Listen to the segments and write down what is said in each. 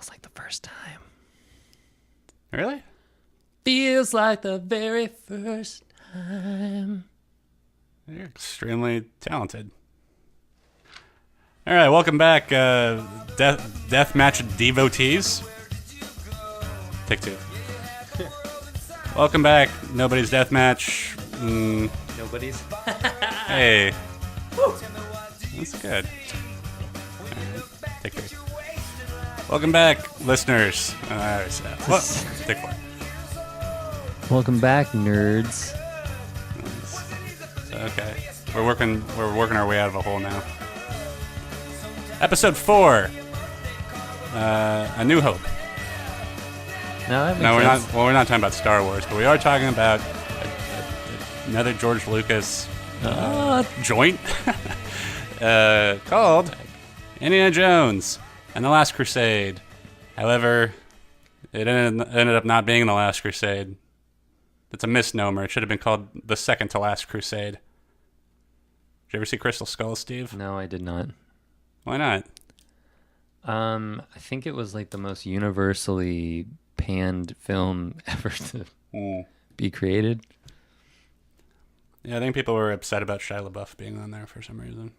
Feels like the first time. Really? Feels like the very first time. You're extremely talented. All right, welcome back, Deathmatch devotees. Take two. Welcome back, Nobody's Deathmatch. Nobody's. Hey. Woo. That's good. All right, take three. Welcome back, listeners. I already said that. What? Take four. Welcome back, nerds. Okay, we're working our way out of a hole now. Episode 4, A New Hope. No, we're not. Well, we're not talking about Star Wars, but we are talking about another George Lucas joint called Indiana Jones and the Last Crusade. However, it ended up not being the Last Crusade. It's a misnomer. It should have been called the Second to Last Crusade. Did you ever see Crystal Skull, Steve? No, I did not. Why not? I think it was like the most universally panned film ever to be created. Yeah, I think people were upset about Shia LaBeouf being on there for some reason.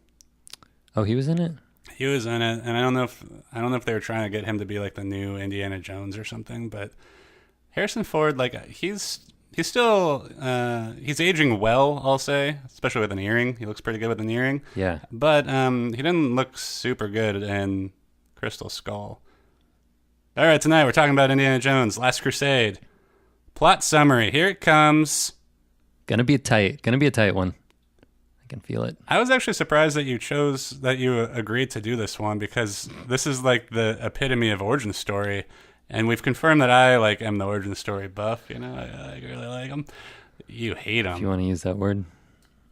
Oh, he was in it? He was in it, and I don't know if they were trying to get him to be like the new Indiana Jones or something, but Harrison Ford, like he's still he's aging well, I'll say, especially with an earring. He looks pretty good with an earring. Yeah. But he didn't look super good in Crystal Skull. All right, tonight we're talking about Indiana Jones, Last Crusade. Plot summary. Here it comes. Gonna be a tight one. I can feel it. I was actually surprised that you agreed to do this one, because this is like the epitome of origin story. And we've confirmed that I am the origin story buff. You know, I really like them. You hate them. If you want to use that word.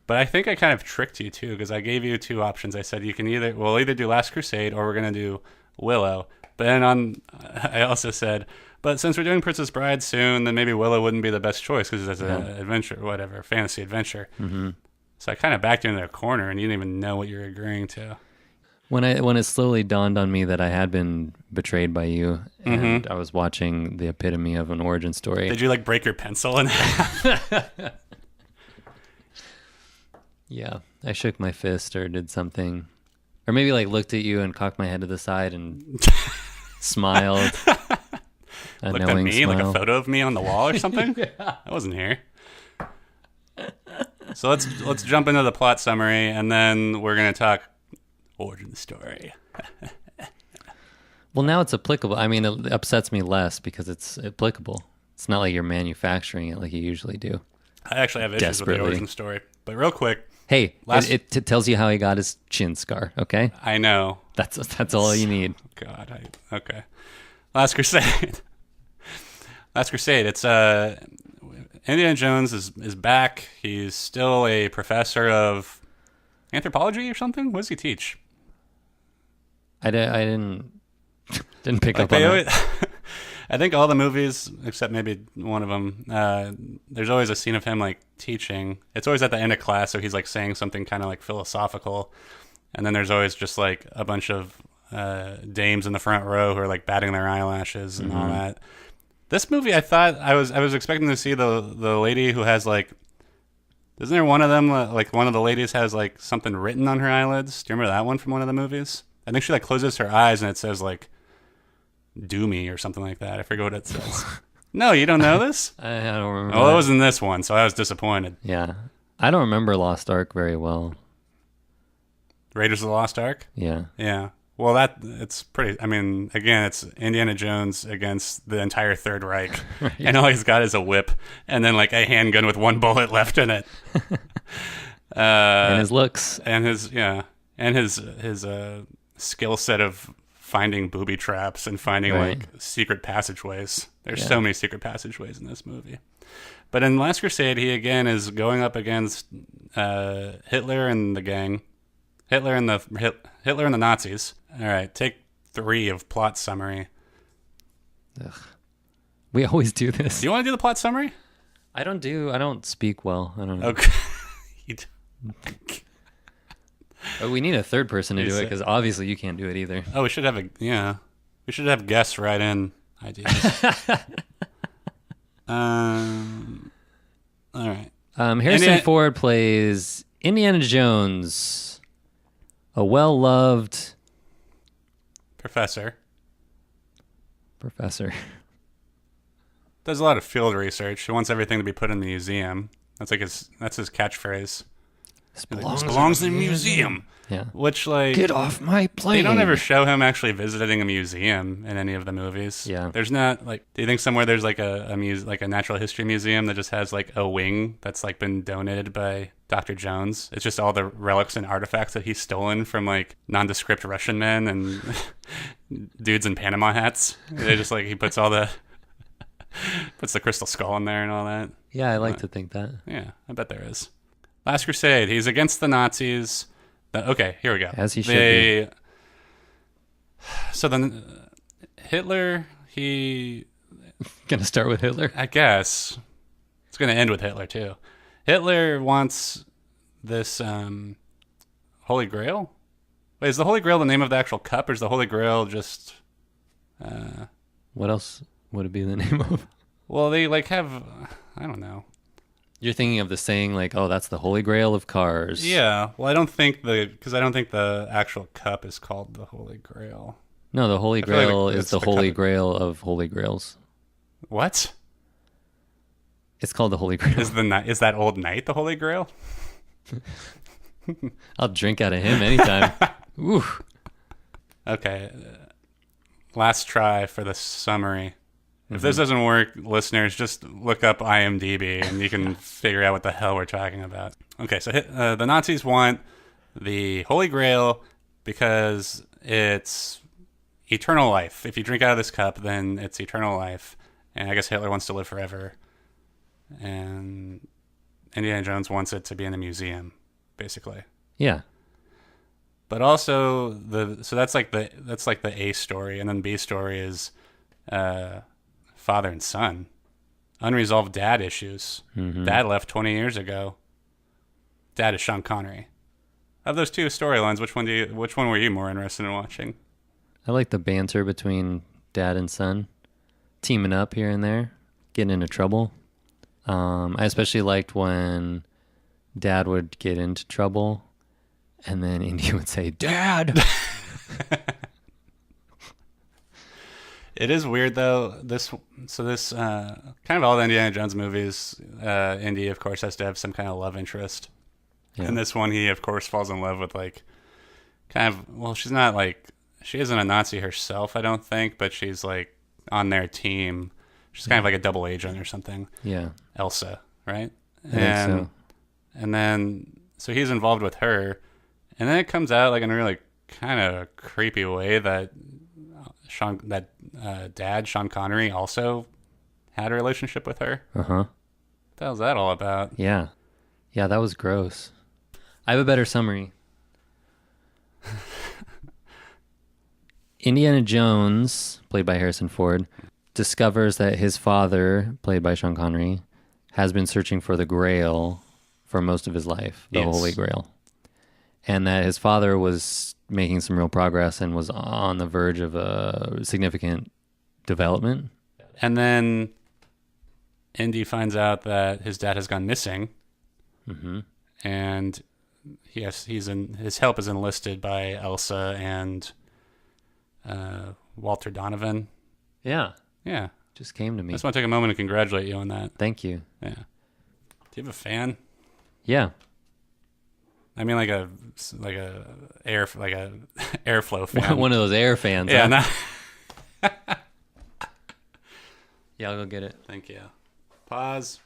But I think I kind of tricked you too, because I gave you two options. I said we'll either do Last Crusade or we're gonna do Willow. But then I also said, but since we're doing Princess Bride soon, then maybe Willow wouldn't be the best choice because it's an adventure, whatever, fantasy adventure. Mm-hmm. So I kind of backed you into a corner, and you didn't even know what you were agreeing to. When it slowly dawned on me that I had been betrayed by you, and I was watching the epitome of an origin story. Did you break your pencil in half? Yeah, I shook my fist or did something, or maybe looked at you and cocked my head to the side and smiled. Looked at me smile. like a photo of me on the wall or something. Yeah. I wasn't here. So let's jump into the plot summary, and then we're gonna talk origin story. Well, now it's applicable. I mean, it upsets me less because it's applicable. It's not like you're manufacturing it like you usually do. I actually have issues with the origin story. But real quick. Hey, it tells you how he got his chin scar, okay? I know. That's all you need. God, okay. Last Crusade. Last Crusade. It's Indiana Jones is back. He's still a professor of anthropology or something. What does he teach? I didn't pick up on that. I think all the movies, except maybe one of them, there's always a scene of him teaching. It's always at the end of class, so he's saying something kind of philosophical, and then there's always just a bunch of dames in the front row who are batting their eyelashes and all that. This movie, I thought I was expecting to see the lady who has isn't there one of them one of the ladies has something written on her eyelids? Do you remember that one from one of the movies? I think she closes her eyes and it says do me or something like that. I forget what it says. No, you don't know this? I don't remember. Oh, it was in this one, so I was disappointed. Yeah. I don't remember Lost Ark very well. Raiders of the Lost Ark? Yeah. Yeah. Well, it's pretty, I mean, again, it's Indiana Jones against the entire Third Reich. Right. And all he's got is a whip and then a handgun with one bullet left in it. And his looks. And his skill set of finding booby traps and finding secret passageways. There's so many secret passageways in this movie. But in Last Crusade, he again is going up against Hitler and the gang. Hitler and the Nazis. All right, take 3 of plot summary. Ugh. We always do this. Do you want to do the plot summary? I don't speak well. I don't know. Okay. But we need a third person to do it because obviously you can't do it either. Oh, we should have we We should have guests write in ideas. All right. Harrison Ford plays Indiana Jones, a well-loved professor. Does a lot of field research. He wants everything to be put in the museum. That's his catchphrase. This belongs in the museum. Yeah. Which, like, get off my plane. They don't ever show him actually visiting a museum in any of the movies. Yeah. There's not, like, do you think somewhere there's like a natural history museum that just has like a wing that's like been donated by Dr. Jones? It's just all the relics and artifacts that he's stolen from like nondescript Russian men and dudes in Panama hats. They just like, he puts the crystal skull in there and all that. Yeah, I like to think that. Yeah, I bet there is. Last Crusade. He's against the Nazis. Okay, here we go. As he should be. So then Hitler, he... Gonna start with Hitler? I guess. It's gonna end with Hitler, too. Hitler wants this Holy Grail? Wait, is the Holy Grail the name of the actual cup, or is the Holy Grail just... What else would it be the name of? Well, they like have... I don't know. You're thinking of the saying like, "Oh, that's the Holy Grail of cars." Yeah. Well, I don't think the actual cup is called the Holy Grail. No, the Holy Grail is the Holy Grail of Holy Grails. What? It's called the Holy Grail. Is that old knight the Holy Grail? I'll drink out of him anytime. Ooh. Okay. Last try for the summary. If this doesn't work, listeners, just look up IMDb and you can figure out what the hell we're talking about. Okay, so the Nazis want the Holy Grail because it's eternal life. If you drink out of this cup, then it's eternal life. And I guess Hitler wants to live forever. And Indiana Jones wants it to be in a museum, basically. Yeah. But also that's like the A story, and then B story is father and son, unresolved dad issues. Mm-hmm. Dad left 20 years ago. Dad is Sean Connery. Of those two storylines, which one were you more interested in watching? I like the banter between dad and son, teaming up here and there, getting into trouble. I especially liked when dad would get into trouble and then Indy would say, "Dad." It is weird though. This kind of all the Indiana Jones movies, Indy of course has to have some kind of love interest. Yeah. And this one, he of course falls in love with like kind of, well, she's not like, she isn't a Nazi herself, I don't think, but she's like on their team. She's kind of like a double agent or something. Yeah. Elsa, right? I think so. And then so he's involved with her, and then it comes out like in a really kind of creepy way that dad, Sean Connery, also had a relationship with her. Uh-huh. What the hell's that all about? Yeah. Yeah, that was gross. I have a better summary. Indiana Jones, played by Harrison Ford, discovers that his father, played by Sean Connery, has been searching for the Grail for most of his life, the Holy Grail. And that his father was making some real progress and was on the verge of a significant development. And then Indy finds out that his dad has gone missing. Mm-hmm. And his help is enlisted by Elsa and Walter Donovan. Yeah. Yeah. Just came to me. I just want to take a moment to congratulate you on that. Thank you. Yeah. Do you have a fan? Yeah. I mean, like a airflow fan. One of those air fans. Yeah. Huh? Yeah, I'll go get it. Thank you. Pause.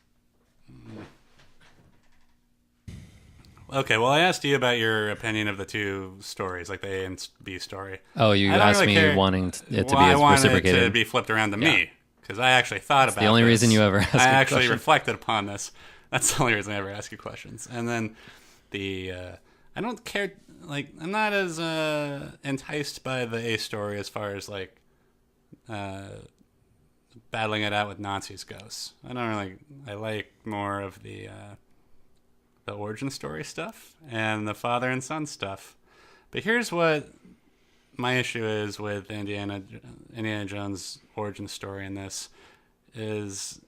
Okay, well, I asked you about your opinion of the two stories, like the A and B story. Oh, you asked really me wanting it to be reciprocated. I wanted it to be flipped around to me, because I actually thought about it. The only reason you ever asked I actually reflected upon this. That's the only reason I ever ask you questions. And then I don't care, like, I'm not as enticed by the A story as far as, like, battling it out with Nazis goes. I like more of the origin story stuff and the father and son stuff. But here's what my issue is with Indiana Jones' origin story in this is,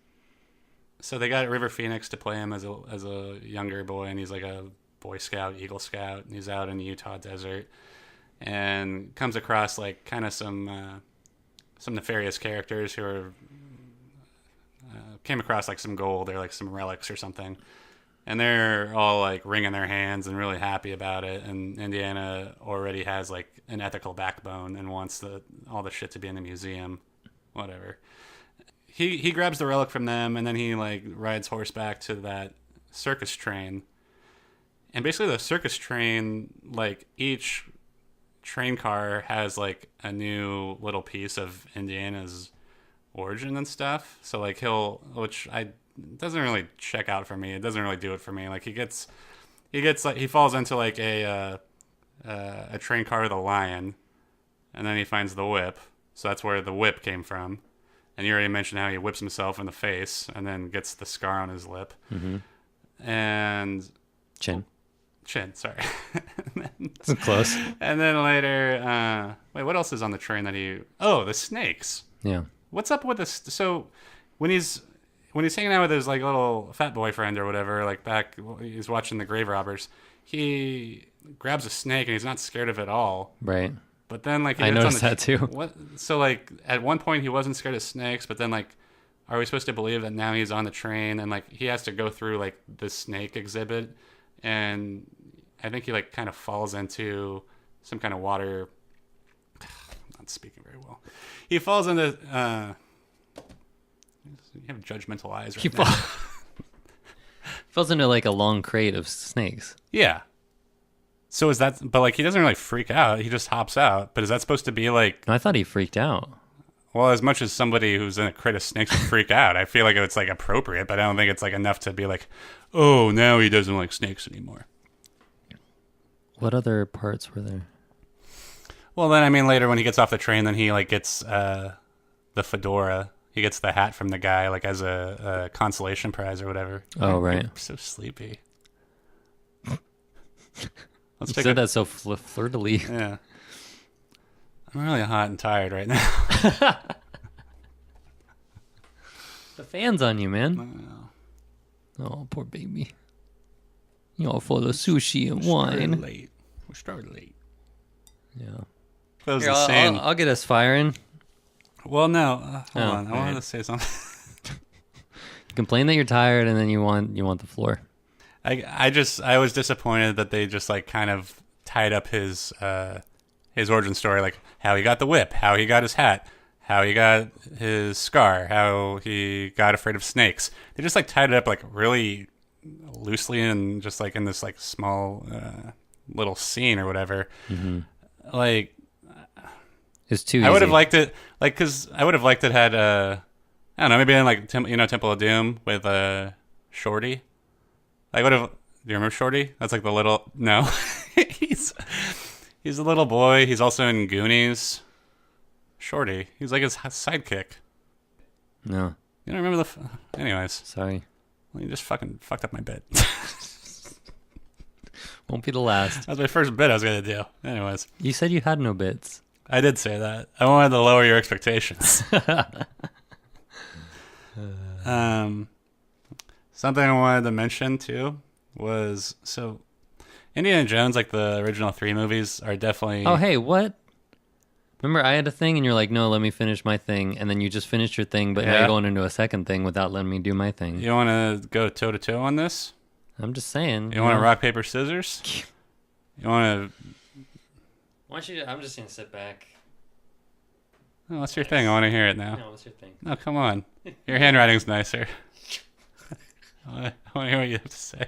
so they got River Phoenix to play him as a younger boy, and he's like a Boy Scout, Eagle Scout, and he's out in the Utah desert, and comes across like kind of some nefarious characters who are came across like some gold or like some relics or something, and they're all like wringing their hands and really happy about it. And Indiana already has like an ethical backbone and wants all the shit to be in the museum, whatever. He grabs the relic from them, and then he like rides horseback to that circus train. And basically the circus train, like each train car has like a new little piece of Indiana's origin and stuff. So like it doesn't really check out for me. It doesn't really do it for me. Like he gets like, he falls into like a train car with a lion, and then he finds the whip. So that's where the whip came from. And you already mentioned how he whips himself in the face and then gets the scar on his lip. Mm-hmm. And Chin, sorry. That's close. And then later, wait, what else is on the train that the snakes. Yeah. What's up with this? So when he's hanging out with his like little fat boyfriend or whatever, like back, he's watching the grave robbers, he grabs a snake and he's not scared of it at all. Right. But then like I noticed that too. What? So like at one point he wasn't scared of snakes, but then like, are we supposed to believe that now he's on the train and like he has to go through like the snake exhibit, and I think he like kind of falls into some kind of water. I'm not speaking very well. He falls into. You have judgmental eyes right now. Falls into like a long crate of snakes. Yeah. So is that? But like he doesn't really freak out. He just hops out. But is that supposed to be like? No, I thought he freaked out. Well, as much as somebody who's in a crate of snakes would freak out, I feel like it's like appropriate, but I don't think it's like enough to be like, oh, now he doesn't like snakes anymore. What other parts were there? Well, then I mean, later when he gets off the train, then he like gets the fedora. He gets the hat from the guy like as a consolation prize or whatever. Oh, right. I'm so sleepy. You said that so flirtily. Yeah. I'm really hot and tired right now. The fan's on you, man. Oh, poor baby. You all full of sushi and wine. We started late. Yeah. That was Here, insane. I'll get us firing. Well, no. Hold on. I wanted right. to say something. You complain that you're tired, and then you want the floor. I was disappointed that they just like kind of tied up his origin story, like how he got the whip, how he got his hat, how he got his scar, how he got afraid of snakes. They just like tied it up like really loosely and just like in this like small little scene or whatever. Mm-hmm. Like it's too easy. I would have liked it, like, because I would have liked it had I don't know, maybe in like Temple of Doom with Shorty. I would have. Do you remember Shorty? That's like the little. No, he's a little boy. He's also in Goonies. Shorty. He's like his sidekick. No. You don't remember anyways. Sorry. Well, you just fucking fucked up my bit. Won't be the last. That was my first bit I was gonna do. Anyways. You said you had no bits. I did say that. I wanted to lower your expectations. Something I wanted to mention too was, so Indiana Jones, like the original 3 movies, are definitely. Oh, hey, what? Remember I had a thing and you're like, no, let me finish my thing, and then you just finished your thing, but now you're going into a second thing without letting me do my thing. You want to go toe to toe on this? I'm just saying. You want to rock paper scissors? You want to? Why don't you? I'm just gonna sit back. Oh, what's your thing? I want to hear it now. No, what's your thing? No, come on. Your handwriting's nicer. I want to hear what you have to say.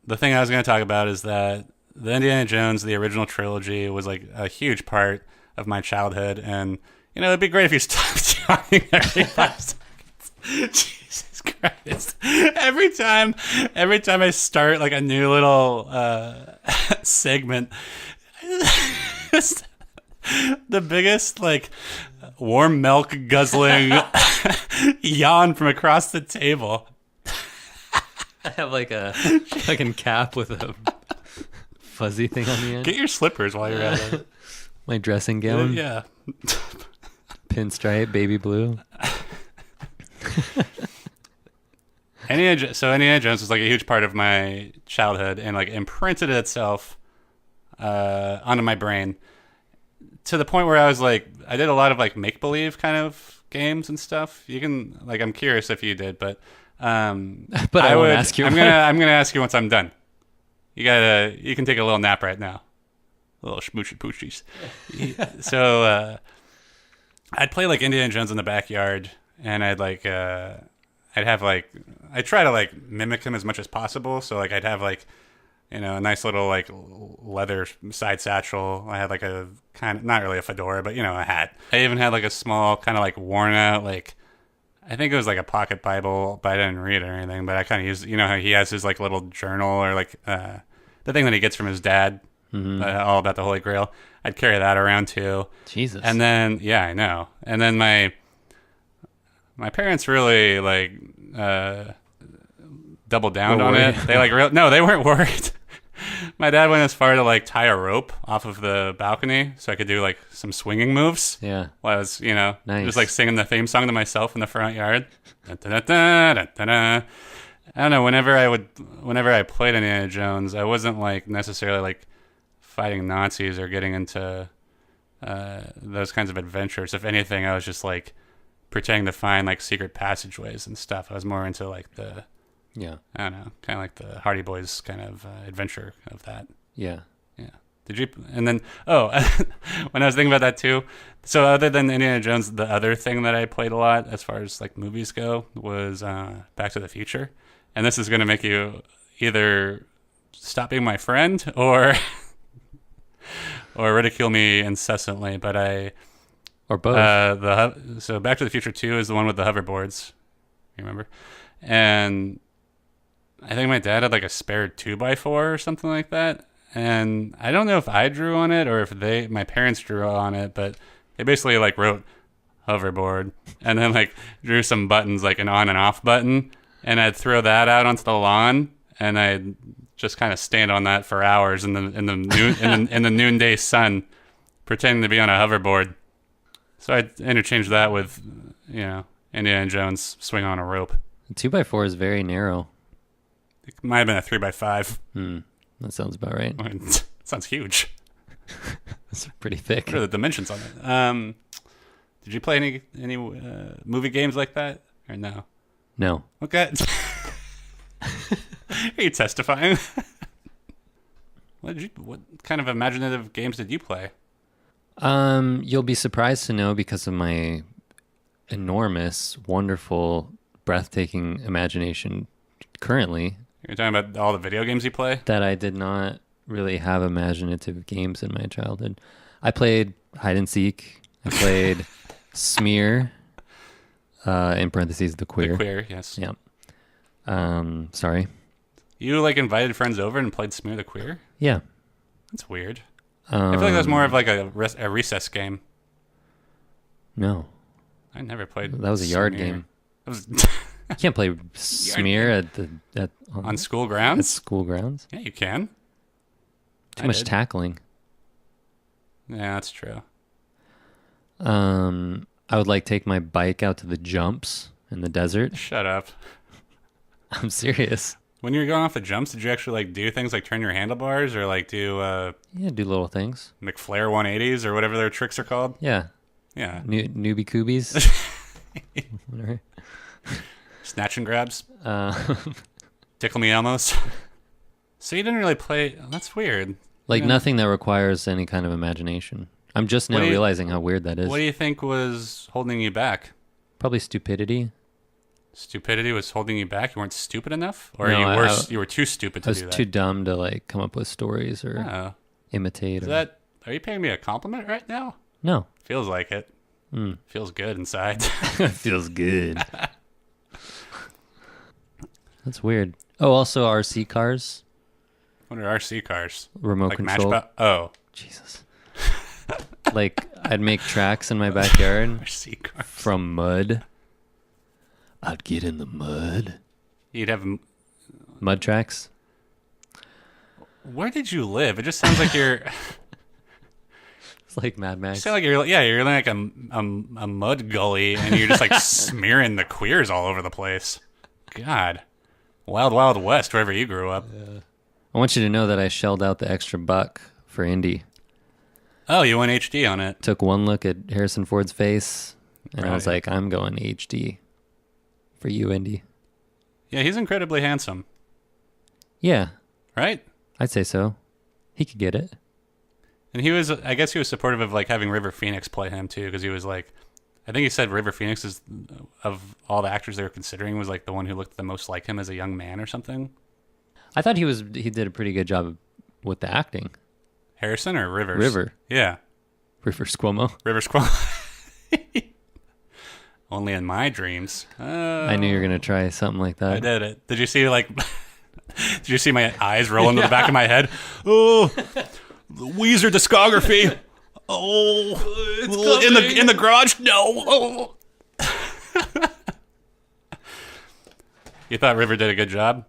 The thing I was going to talk about is that the Indiana Jones, the original trilogy, was like a huge part of my childhood, and it'd be great if you stopped talking every 5 seconds. Jesus Christ! Every time I start like a new little segment, the biggest like warm milk guzzling yawn from across the table. I have like a fucking cap with a fuzzy thing on the end. Get your slippers while you're at it. My dressing gown. Yeah. Pinstripe, baby blue. Indiana Jones was like a huge part of my childhood and like imprinted itself onto my brain to the point where I was like, I did a lot of like make believe kind of games and stuff. You can like, I'm curious if you did, but But I won't ask you. I'm gonna ask you once I'm done. You can take a little nap right now, a little schmoochy poochies. So I'd play like Indiana Jones in the backyard, and I'd try to like mimic him as much as possible. So like I'd have like, you know, a nice little like leather side satchel. I had like a kind of, not really a fedora, but you know, a hat. I even had like a small kind of like worn out, like, I think it was like a pocket Bible, but I didn't read it or anything. But I kind of used, you know, how he has his like little journal or like the thing that he gets from his dad, all about the Holy Grail. I'd carry that around too. Jesus. And then, yeah, I know. And then my parents really like doubled down on it. They like no, they weren't worried. My dad went as far to like tie a rope off of the balcony so I could do like some swinging moves. Yeah. While I was, you know, nice. Just like singing the theme song to myself in the front yard. I don't know. Whenever I played Indiana Jones, I wasn't like necessarily like fighting Nazis or getting into those kinds of adventures. If anything, I was just like pretending to find like secret passageways and stuff. I was more into like the, yeah, I don't know, kind of like the Hardy Boys kind of adventure of that. Yeah. Yeah. Did you? And then, when I was thinking about that too, so other than Indiana Jones, the other thing that I played a lot as far as like movies go was Back to the Future. And this is going to make you either stop being my friend or ridicule me incessantly. But or both. So Back to the Future 2 is the one with the hoverboards. You remember? And I think my dad had like a spare 2x4 or something like that. And I don't know if I drew on it or if my parents drew on it, but they basically like wrote hoverboard and then like drew some buttons, like an on and off button. And I'd throw that out onto the lawn and I'd just kind of stand on that for hours in the noonday sun, pretending to be on a hoverboard. So I'd interchange that with, you know, Indiana Jones swing on a rope. 2x4 is very narrow. It might have been a 3x5. That sounds about right. It sounds huge. It's pretty thick. What are the dimensions on it? Did you play any movie games like that or no? No. Okay. Are you testifying? What kind of imaginative games did you play? You'll be surprised to know because of my enormous, wonderful, breathtaking imagination currently. You're talking about all the video games you play? That I did not really have imaginative games in my childhood. I played hide and seek. I played Smear, in parentheses, the queer. The queer, yes. Yeah. Sorry. You like invited friends over and played Smear the Queer? Yeah. That's weird. I feel like that was more of like a recess game. No. I never played. That was a yard Smear. game. You can't play Smear on school grounds. At school grounds. Yeah, you can. Too much tackling. Yeah, that's true. I would like take my bike out to the jumps in the desert. Shut up. I'm serious. When you were going off the jumps, did you actually like do things like turn your handlebars or like do do little things. McFlare 180s or whatever their tricks are called? Yeah. Yeah. Newbie coobies. Whatever. Snatch and grabs. Tickle me Elmos. So you didn't really play. That's weird. Like nothing that requires any kind of imagination. I'm just now realizing how weird that is. What do you think was holding you back? Probably stupidity. Stupidity was holding you back? You weren't stupid enough? Or no, you were too stupid to do that? I was too dumb to like come up with stories or imitate. Are you paying me a compliment right now? No. Feels like it. Feels good inside. Feels good. That's weird. Oh, also RC cars. What are RC cars? Remote like control. Oh. Jesus. Like I'd make tracks in my backyard RC cars. From mud. I'd get in the mud. You'd have mud tracks. Where did you live? It just sounds like you're. It's like Mad Max. Sound like you're like a mud gully, and you're just like smearing the queers all over the place. God, wild wild west wherever you grew up. Yeah. I want you to know that I shelled out the extra $1 for Indy. Oh, you went HD on it. Took one look at Harrison Ford's face, and I was like, I'm going HD for you, Indy. Yeah, he's incredibly handsome. Yeah. Right? I'd say so. He could get it. And I guess he was supportive of like having River Phoenix play him too, because he was like, I think he said River Phoenix is, of all the actors they were considering, was like the one who looked the most like him as a young man or something. I thought he did a pretty good job with the acting. Harrison or Rivers? River. Yeah. Rivers Cuomo. Rivers Cuomo. Only in my dreams. I knew you were going to try something like that. I did it. Did you see did you see my eyes roll into the back of my head? Oh, Weezer discography. Oh, in the garage? No. Oh. You thought River did a good job?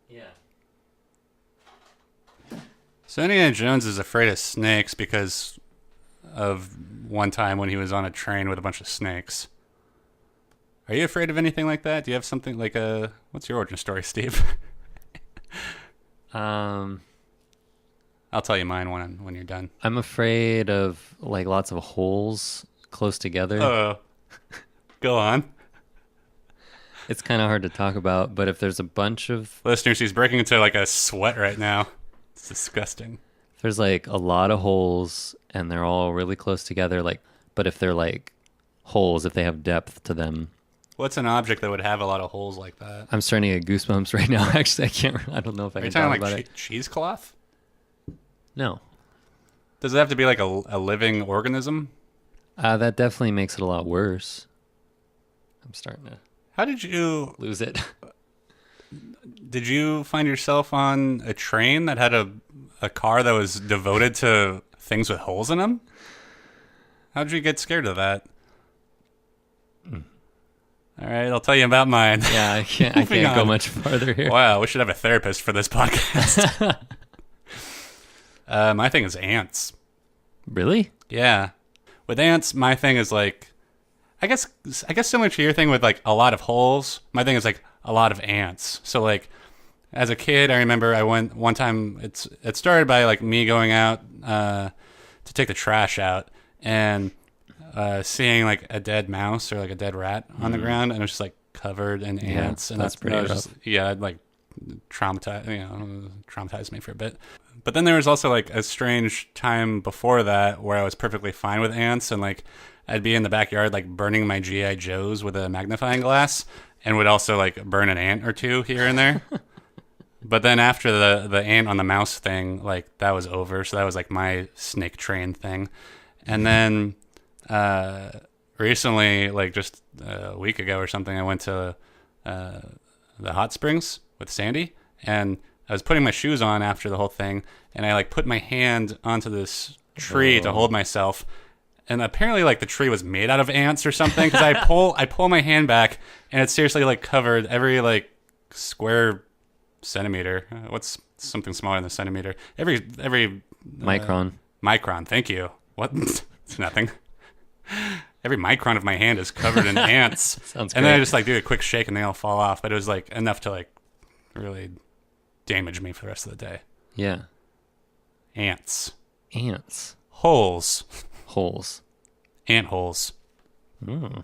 Yeah. So Indiana Jones is afraid of snakes because of one time when he was on a train with a bunch of snakes. Are you afraid of anything like that? Do you have something like what's your origin story, Steve? I'll tell you mine when you're done. I'm afraid of like lots of holes close together. Oh, go on. It's kind of hard to talk about, but if there's a bunch of listeners, he's breaking into like a sweat right now. It's disgusting. If there's like a lot of holes and they're all really close together, but if they're like holes, if they have depth to them. What's an object that would have a lot of holes like that? I'm starting to get goosebumps right now. Actually, I don't know if I can talk about it. Cheesecloth? No. Does it have to be like a living organism? That definitely makes it a lot worse. I'm starting to. How did you lose it? Did you find yourself on a train that had a car that was devoted to things with holes in them? How did you get scared of that? All right, I'll tell you about mine. Yeah, I can't go much farther here. Wow, we should have a therapist for this podcast. My thing is ants. Really? Yeah. With ants, my thing is like, I guess similar to your thing with like a lot of holes, my thing is like a lot of ants. So like as a kid, I remember I went one time, it started by like me going out to take the trash out and seeing like a dead mouse or like a dead rat on the ground, and it was just like covered in ants. And that's pretty rough. It like traumatized me for a bit. But then there was also like a strange time before that where I was perfectly fine with ants, and like I'd be in the backyard like burning my GI Joes with a magnifying glass, and would also like burn an ant or two here and there. But then after the ant on the mouse thing, like that was over. So that was like my snake train thing. And then recently, like just a week ago or something, I went to the hot springs with Sandy, and I was putting my shoes on after the whole thing, and I like put my hand onto this tree to hold myself, and apparently like the tree was made out of ants or something, because I pull my hand back, and it's seriously like covered every like square centimeter. What's something smaller than a centimeter? Every micron. Micron. Thank you. What? It's nothing. Every micron of my hand is covered in ants. Sounds great. And then I just like do a quick shake and they all fall off. But it was like enough to like really damage me for the rest of the day. Yeah. Ants. Holes. Ant holes. Mm.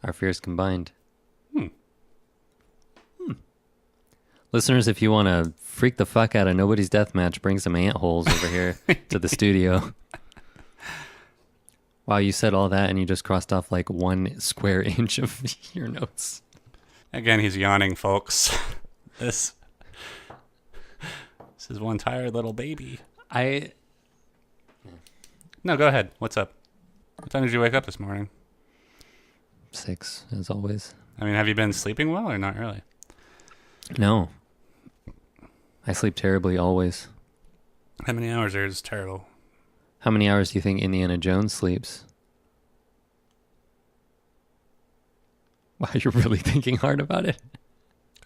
Our fears combined. Listeners, if you want to freak the fuck out of Nobody's Deathmatch, bring some ant holes over here to the studio. Wow, you said all that and you just crossed off like 1 square inch of your notes. Again, he's yawning, folks. This is one tired little baby. No, go ahead. What's up? What time did you wake up this morning? 6, as always. I mean, have you been sleeping well or not really? No. I sleep terribly always. How many hours are just terrible? How many hours do you think Indiana Jones sleeps? Wow, you're really thinking hard about it.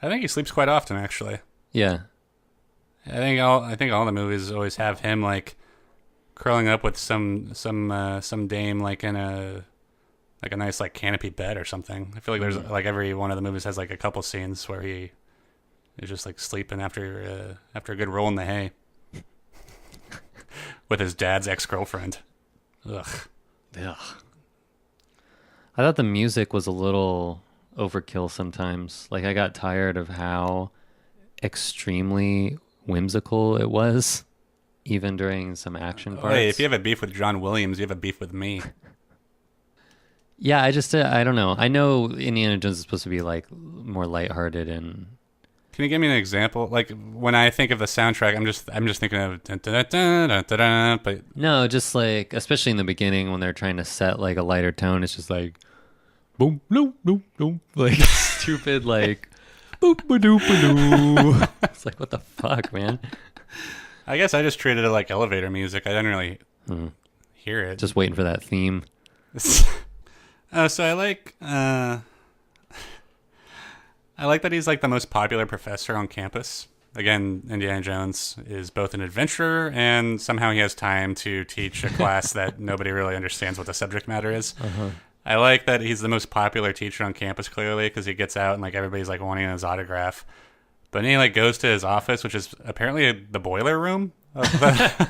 I think he sleeps quite often, actually. Yeah. I think all the movies always have him like curling up with some dame like in a nice like canopy bed or something. I feel like there's like every one of the movies has like a couple scenes where he is just like sleeping after a good roll in the hay with his dad's ex-girlfriend. Ugh. Ugh. I thought the music was a little overkill sometimes. Like I got tired of how extremely whimsical it was, even during some action parts. Hey, if you have a beef with John Williams, you have a beef with me. Yeah, I don't know. I know Indiana Jones is supposed to be like more lighthearted and. Can you give me an example? Like when I think of the soundtrack, I'm just thinking of dun, dun, dun, dun, dun, dun, but no, just like especially in the beginning when they're trying to set like a lighter tone, it's just like boom, boom, boom, boom, like stupid like boop ba doop ba doo. It's like what the fuck, man. I guess I just treated it like elevator music. I didn't really hear it. Just waiting for that theme. So I like that he's like the most popular professor on campus. Again, Indiana Jones is both an adventurer and somehow he has time to teach a class that nobody really understands what the subject matter is. Uh-huh. I like that he's the most popular teacher on campus, clearly, because he gets out and like everybody's like wanting his autograph. But then he like goes to his office, which is apparently the boiler room of the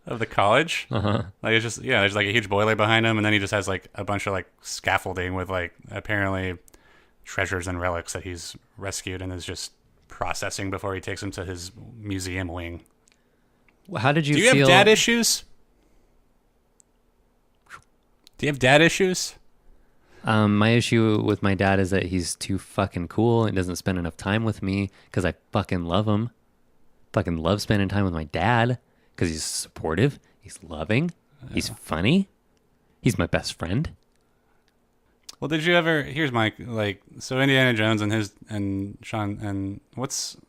of the college. Uh-huh. Like it's just there's like a huge boiler behind him, and then he just has like a bunch of like scaffolding with like apparently treasures and relics that he's rescued and is just processing before he takes them to his museum wing. How did you feel? Do you have dad issues? Do you have dad issues? My issue with my dad is that he's too fucking cool and doesn't spend enough time with me because I fucking love him. Fucking love spending time with my dad because he's supportive, he's loving, he's funny, he's my best friend. Well, did you ever? Here's my so Indiana Jones and Sean and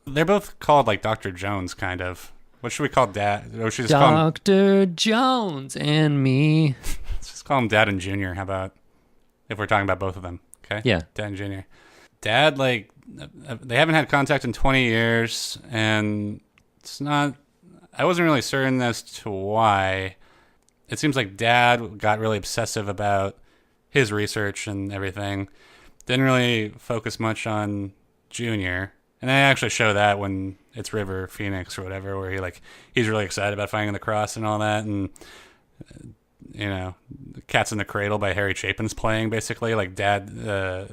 they're both called like Dr. Jones, kind of. What should we call Dad? Or should we just call him Dr. Jones and me? Let's just call him Dad and Junior. How about if we're talking about both of them? Okay. Yeah. Dad and Junior. Dad, like they haven't had contact in 20 years, and it's not. I wasn't really certain as to why. It seems like Dad got really obsessive about his research and everything. Didn't really focus much on Junior. And they actually show that when it's River Phoenix or whatever, where he's really excited about finding the cross and all that. And, Cats in the Cradle by Harry Chapin's playing, basically. Like Dad, do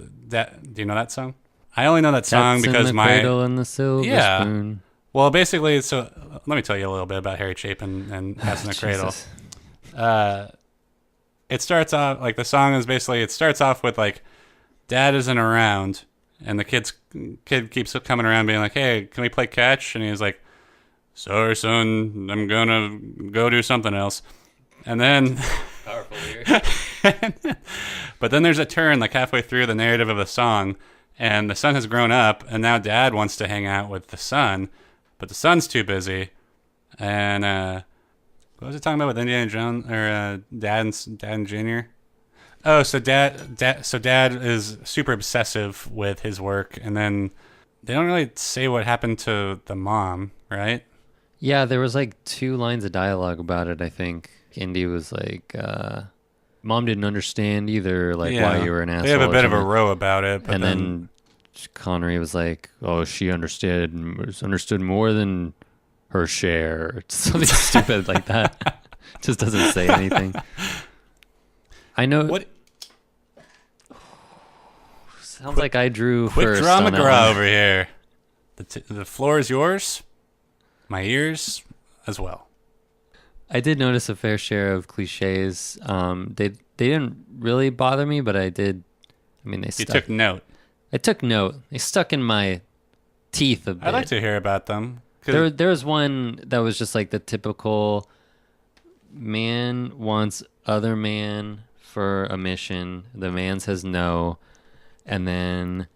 you know that song? I only know that song because in the Cradle and the Silver Spoon. Well, basically, so let me tell you a little bit about Harry Chapin and Cats in the Cradle. It starts off like the song is basically it starts off with like Dad isn't around and the kid keeps coming around being like, hey, can we play catch? And he's like, sorry son, I'm gonna go do something else. And then powerful lyric. But then there's a turn like halfway through the narrative of the song and the son has grown up and now Dad wants to hang out with the son, but the son's too busy. And what was it talking about with Indiana Jones or Dad and Junior? Oh, so Dad is super obsessive with his work, and then they don't really say what happened to the mom, right? Yeah, there was like 2 lines of dialogue about it. I think Indy was like, "Mom didn't understand either, like why you were an asshole." They have a bit of a row about it, but and then Connery was like, "Oh, she understood more than her share," something stupid like that. Just doesn't say anything. I know. What? Sounds like I drew quick first. Quick draw McGraw over here. The floor is yours. My ears as well. I did notice a fair share of cliches. They didn't really bother me, but I did. I mean, they stuck. You took note. I took note. They stuck in my teeth a bit. I'd like to hear about them. There was one that was just like the typical man wants other man for a mission. The man says no, and then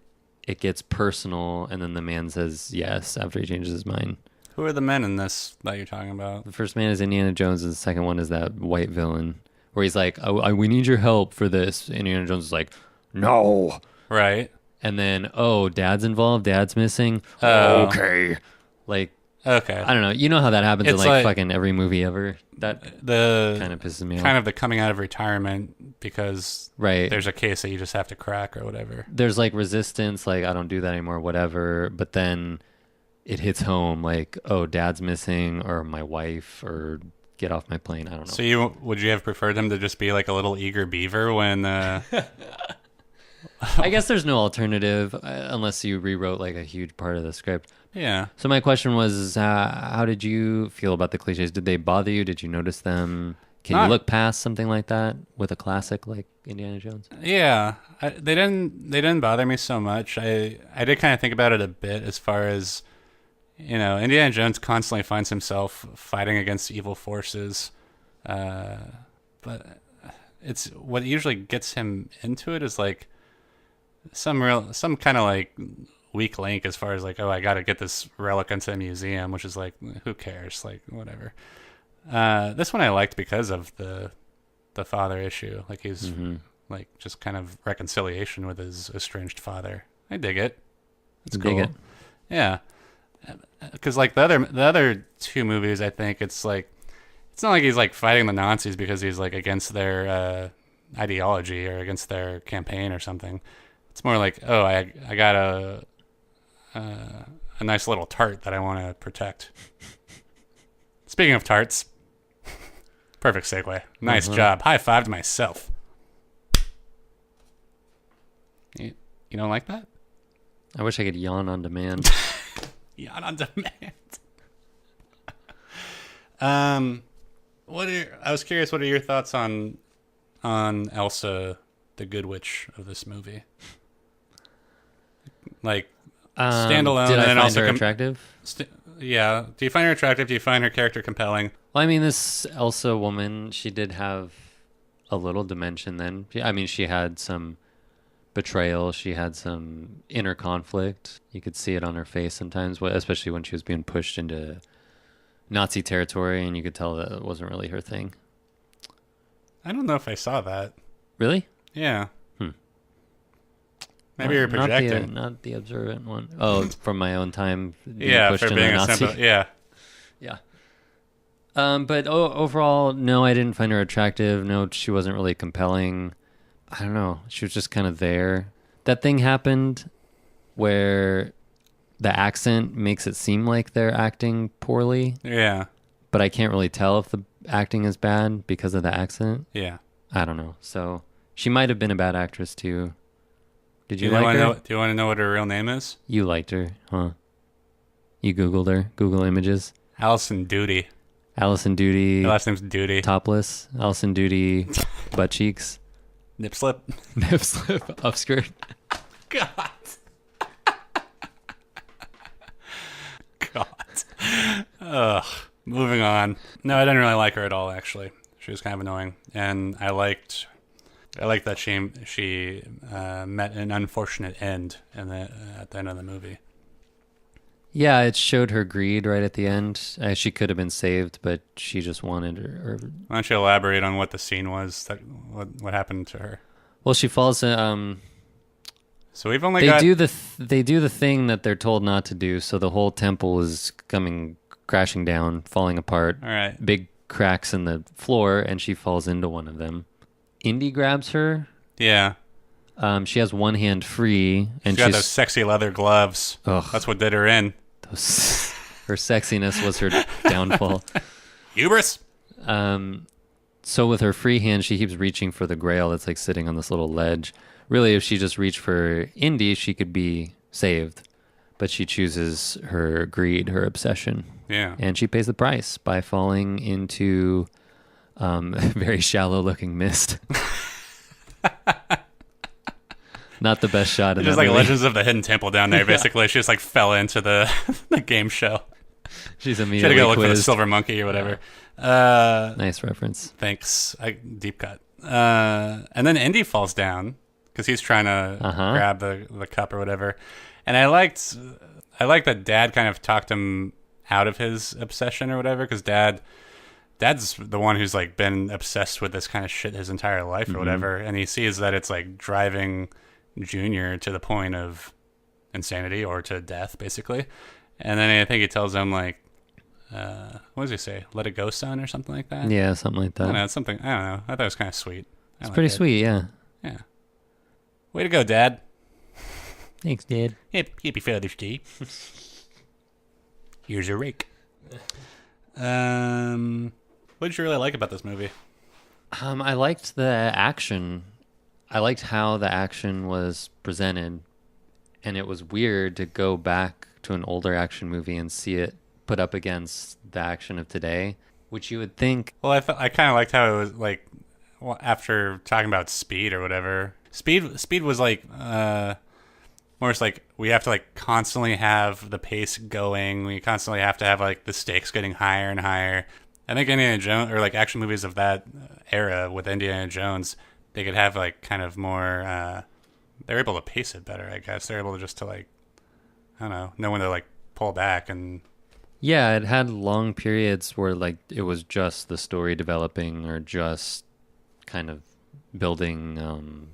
it gets personal, and then the man says yes after he changes his mind. Who are the men in this that you're talking about? The first man is Indiana Jones, and the second one is that white villain, where he's like, we need your help for this. Indiana Jones is like, no. Right. And then, Dad's involved. Dad's missing. Okay. Like, Okay. I don't know. You know how that happens in It's like fucking every movie ever. That the kind of pisses me off. kind of the coming out of retirement because Right. there's a case that you just have to crack or whatever. There's like resistance, like I don't do that anymore, whatever. But then it hits home, like, oh, dad's missing, or my wife, or get off my plane. I don't know. So would you have preferred him to just be like a little eager beaver when? I guess there's no alternative unless you rewrote like a huge part of the script. Yeah. So my question was, how did you feel about the cliches? Did they bother you? Did you notice them? Can you look past something like that with a classic like Indiana Jones? Yeah, they didn't bother me so much. I did kind of think about it a bit as far as, Indiana Jones constantly finds himself fighting against evil forces, but it's what usually gets him into it is like some kind of like weak link as far as like, oh, I got to get this relic into a museum, which is like, who cares, like whatever. This one I liked because of the father issue. Like he's like just kind of reconciliation with his estranged father. I dig it. It's cool. Dig it. Yeah, because like the other two movies, I think it's like it's not like he's like fighting the Nazis because he's like against their ideology or against their campaign or something. It's more like, oh, I got a nice little tart that I want to protect. Speaking of tarts, perfect segue. Nice job. High five to myself. You don't like that? I wish I could yawn on demand. Yawn on demand. I was curious. What are your thoughts on Elsa, the Good Witch of this movie? Like standalone. Did I and find also her attractive? Yeah. Do you find her attractive? Do you find her character compelling? Well, I mean, this Elsa woman, she did have a little dimension then. I mean, she had some betrayal. She had some inner conflict. You could see it on her face sometimes, especially when she was being pushed into Nazi territory, and you could tell that it wasn't really her thing. I don't know if I saw that. Really? Yeah. Maybe you're projecting. Not the observant one. Oh, from my own time. Pushed for being a Nazi. Yeah. Yeah. But overall, no, I didn't find her attractive. No, she wasn't really compelling. I don't know. She was just kind of there. That thing happened where the accent makes it seem like they're acting poorly. Yeah. But I can't really tell if the acting is bad because of the accent. Yeah. I don't know. So she might have been a bad actress too. Did you like her? Do you want to know what her real name is? You liked her, huh? You Googled her. Google Images. Allison Doody. Allison Doody. Her last name's Doody. Topless. Allison Doody. Butt cheeks. Nip slip. Nip slip. Upskirt. God. God. Ugh. Moving on. No, I didn't really like her at all, actually. She was kind of annoying. And I liked that she met an unfortunate end at the end of the movie. Yeah, it showed her greed right at the end. She could have been saved, but she just wanted her. Why don't you elaborate on what the scene was? What happened to her? Well, she falls. So we've only they do the thing that they're told not to do. So the whole temple is coming crashing down, falling apart. All right. Big cracks in the floor, and she falls into one of them. Indy grabs her. Yeah. She has one hand free, and she's got those sexy leather gloves. Ugh. That's what did her in. Her sexiness was her downfall. Hubris. So with her free hand, she keeps reaching for the grail that's like sitting on this little ledge. Really, if she just reached for Indy, she could be saved. But she chooses her greed, her obsession. Yeah. And she pays the price by falling into a very shallow-looking mist. Not the best shot in just that like movie. Legends of the Hidden Temple down there, basically. She just like fell into the game show. She's immediately She had to go look for the quizzed. silver monkey or whatever. Nice reference. Thanks. Deep cut. And then Indy falls down because he's trying to grab the cup or whatever. And I liked that Dad kind of talked him out of his obsession or whatever, because Dad's the one who's like been obsessed with this kind of shit his entire life or whatever, and he sees that it's like driving Junior to the point of insanity or to death, basically. And then I think he tells him like, what does he say? Let it go, son, or something like that. Yeah, something like I don't that. know. It's something. I don't know. I thought it was kind of sweet. It's pretty sweet, yeah. Yeah. Way to go, Dad. Thanks, Dad. Happy Father's Day. Here's your rake. What did you really like about this movie? I liked the action. I liked how the action was presented, and it was weird to go back to an older action movie and see it put up against the action of today, which you would think. Well, I kind of liked how it was like, well, after talking about Speed or whatever. Speed was like more just like we have to like constantly have the pace going. We constantly have to have like the stakes getting higher and higher. I think Indiana Jones, or like action movies of that era with Indiana Jones, they could have like kind of more. They're able to pace it better, I guess. They're able to just to like, I don't know when to like pull back and. Yeah, it had long periods where like it was just the story developing or just kind of building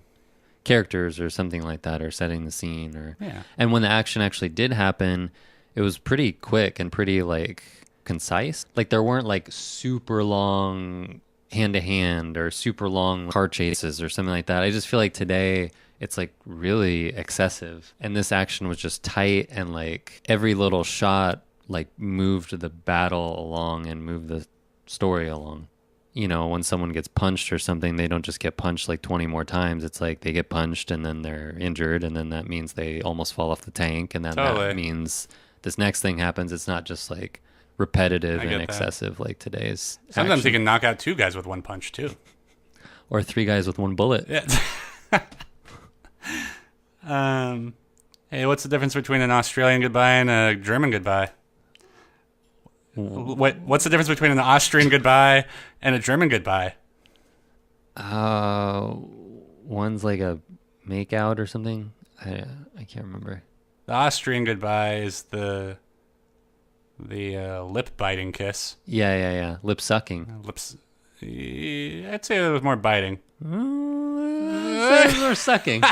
characters or something like that, or setting the scene, or Yeah. And when the action actually did happen, it was pretty quick and pretty like concise. Like there weren't like super long hand to hand or super long car chases or something like that. I just feel like today it's like really excessive, and this action was just tight, and like every little shot like moved the battle along and moved the story along. You know, when someone gets punched or something, they don't just get punched like 20 more times. It's like they get punched and then they're injured, and then that means they almost fall off the tank, and then that means this next thing happens. It's not just like repetitive and excessive like today's. Sometimes action. he can knock out two guys with one punch too, or three guys with one bullet. Yeah. Hey, what's the difference between an Australian goodbye and a German goodbye? What's the difference between an Austrian goodbye and a German goodbye? One's like a make out or something. I can't remember. The Austrian goodbye is the lip biting kiss. Yeah. Lip sucking. Lips. I'd say it was more biting. Or sucking.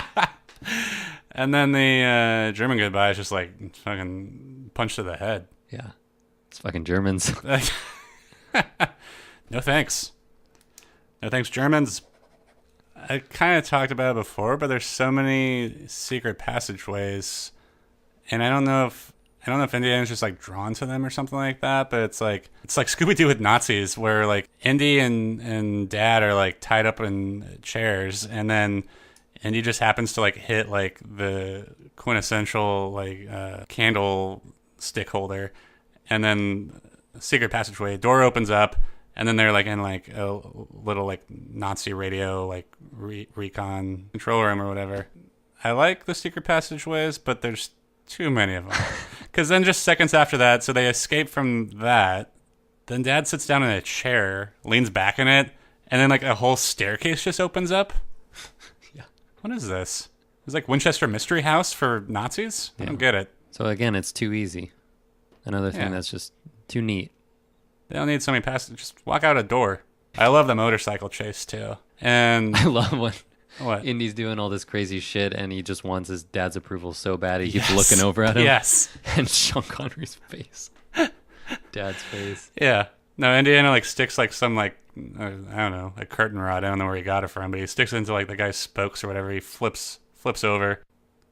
And then the German goodbye is just like fucking punch to the head. Yeah. It's fucking Germans. No thanks. No thanks, Germans. I kind of talked about it before, but there's so many secret passageways, and I don't know if Indiana's just like drawn to them or something like that. But it's like Scooby-Doo with Nazis, where like Indy and Dad are like tied up in chairs, and then Indy just happens to like hit like the quintessential like candle stick holder. And then secret passageway, door opens up, and then they're like in like a little like Nazi radio like recon control room or whatever. I like the secret passageways, but there's too many of them. Because then just seconds after that, so they escape from that. Then Dad sits down in a chair, leans back in it, and then like a whole staircase just opens up. Yeah. What is this? It's like Winchester Mystery House for Nazis? I don't get it. So again, it's too easy. Another thing that's just too neat. They don't need so many passes. Just walk out a door. I love the motorcycle chase too. And I love when what? Indy's doing all this crazy shit, and he just wants his dad's approval so bad he keeps looking over at him. Yes. And Sean Connery's face. Dad's face. Yeah. No, Indiana like sticks like some like I don't know, a curtain rod. I don't know where he got it from, but he sticks it into like the guy's spokes or whatever. He flips over.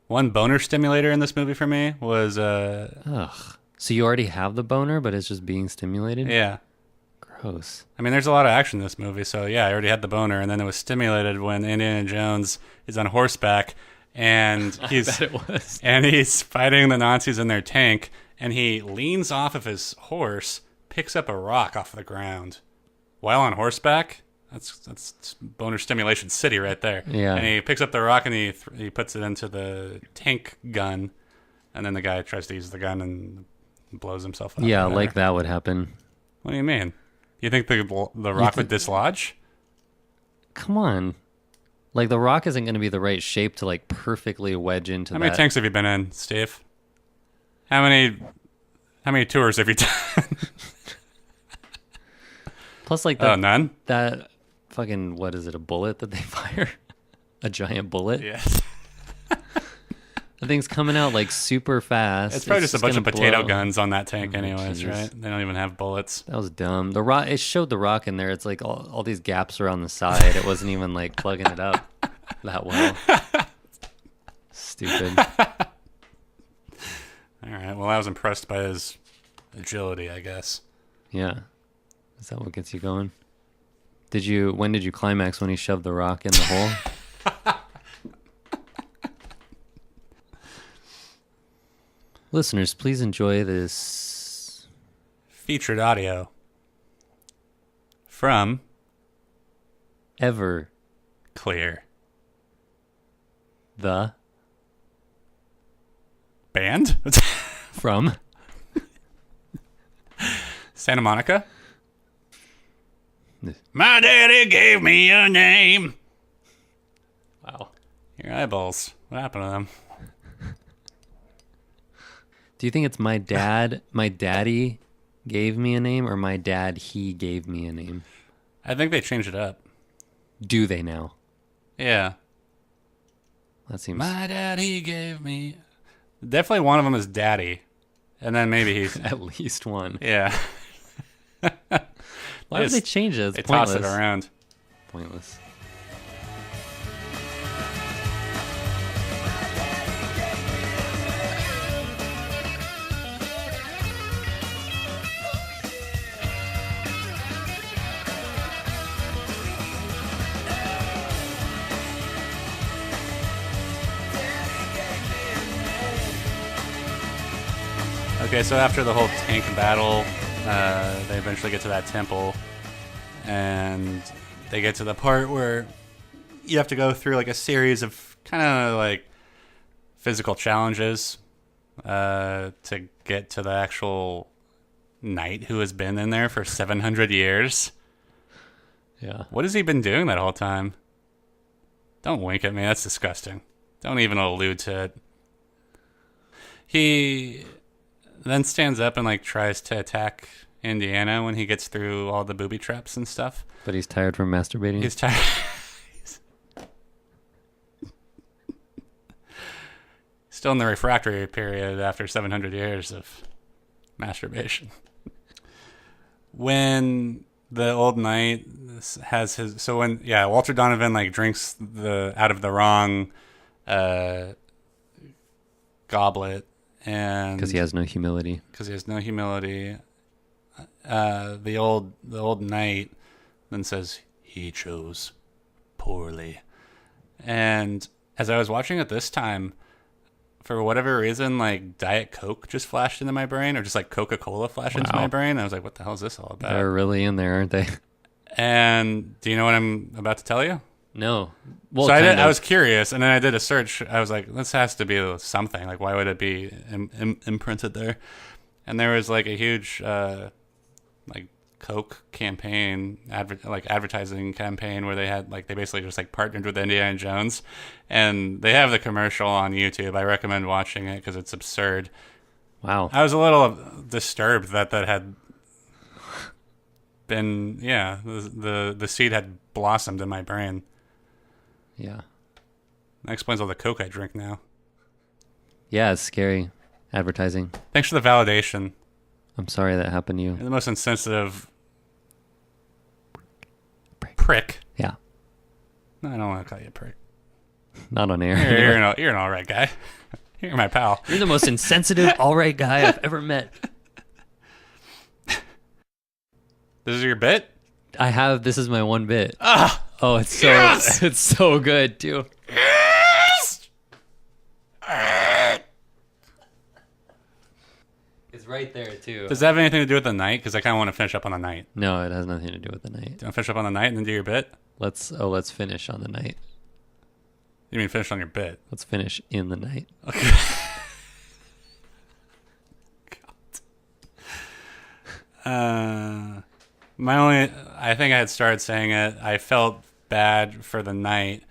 One boner stimulator in this movie for me was Ugh. So you already have the boner, but it's just being stimulated? Yeah. Gross. I mean, there's a lot of action in this movie, so yeah, I already had the boner, and then it was stimulated when Indiana Jones is on horseback, and he's fighting the Nazis in their tank, and he leans off of his horse, picks up a rock off the ground while on horseback. That's boner stimulation city right there. Yeah. And he picks up the rock and he puts it into the tank gun, and then the guy tries to use the gun and blows himself up. Yeah, like that would happen. What do you mean? You think the rock would dislodge? Come on. Like, the rock isn't going to be the right shape to, like, perfectly wedge into that. How many tanks have you been in, Steve? How many tours have you done? Plus, like, none? That fucking, what is it, a bullet that they fire? A giant bullet? Yes. The thing's coming out like super fast. It's probably just a bunch of potato blow. guns on that tank, anyways, Jesus. right? They don't even have bullets. That was dumb. The rock. It showed the rock in there. It's like all these gaps around the side. It wasn't even like plugging it up that well. Stupid. All right. Well, I was impressed by his agility, I guess. Yeah. Is that what gets you going? When did you climax when he shoved the rock in the hole? Listeners, please enjoy this Featured audio from ever Clear the band from Santa Monica. My daddy gave me a name. Wow. Your eyeballs. What happened to them? Do you think it's my daddy gave me a name, or my dad, he gave me a name? I think they changed it up. Do they now? Yeah. That seems... My daddy gave me... Definitely one of them is daddy. And then maybe he's... At least one. Yeah. Why would they change it? It's They pointless. toss it around. Pointless. Okay, so after the whole tank battle, they eventually get to that temple, and they get to the part where you have to go through like a series of kind of like physical challenges to get to the actual knight who has been in there for 700 years. Yeah. What has he been doing that whole time? Don't wink at me. That's disgusting. Don't even allude to it. He then stands up and like tries to attack Indiana when he gets through all the booby traps and stuff. But he's tired from masturbating? He's tired. Still in the refractory period after 700 years of masturbation. When the old knight has his... So when... Yeah, Walter Donovan like drinks out of the wrong goblet. And Because he has no humility. Because he has no humility. The old knight then says he chose poorly. And as I was watching it this time, for whatever reason, like Diet Coke just flashed into my brain, or just like Coca-Cola flashed into my brain. I was like, what the hell is this all about? They're really in there, aren't they? And do you know what I'm about to tell you? No. Well, So I was curious, and then I did a search. I was like, this has to be something. Like, why would it be imprinted there? And there was like a huge like Coke campaign, advertising campaign, where they basically just like partnered with Indiana Jones, and they have the commercial on YouTube. I recommend watching it because it's absurd. Wow. I was a little disturbed that had been, yeah, the seed had blossomed in my brain. Yeah. That explains all the Coke I drink now. Yeah, it's scary. Advertising. Thanks for the validation. I'm sorry that happened to you. You're the most insensitive prick. Yeah. No, I don't want to call you a prick. Not on air. You're an all right guy. You're my pal. You're the most insensitive, all right guy I've ever met. This is your bit? This is my one bit. Ah! Oh, it's so Yes! it's so good too. Yes! It's right there too. Does that have anything to do with the night? Because I kind of want to finish up on the night. No, it has nothing to do with the night. Do you want to finish up on the night and then do your bit? Let's finish on the night. You mean finish on your bit? Let's finish in the night. Okay. God. I think I had started saying it. I felt bad for the knight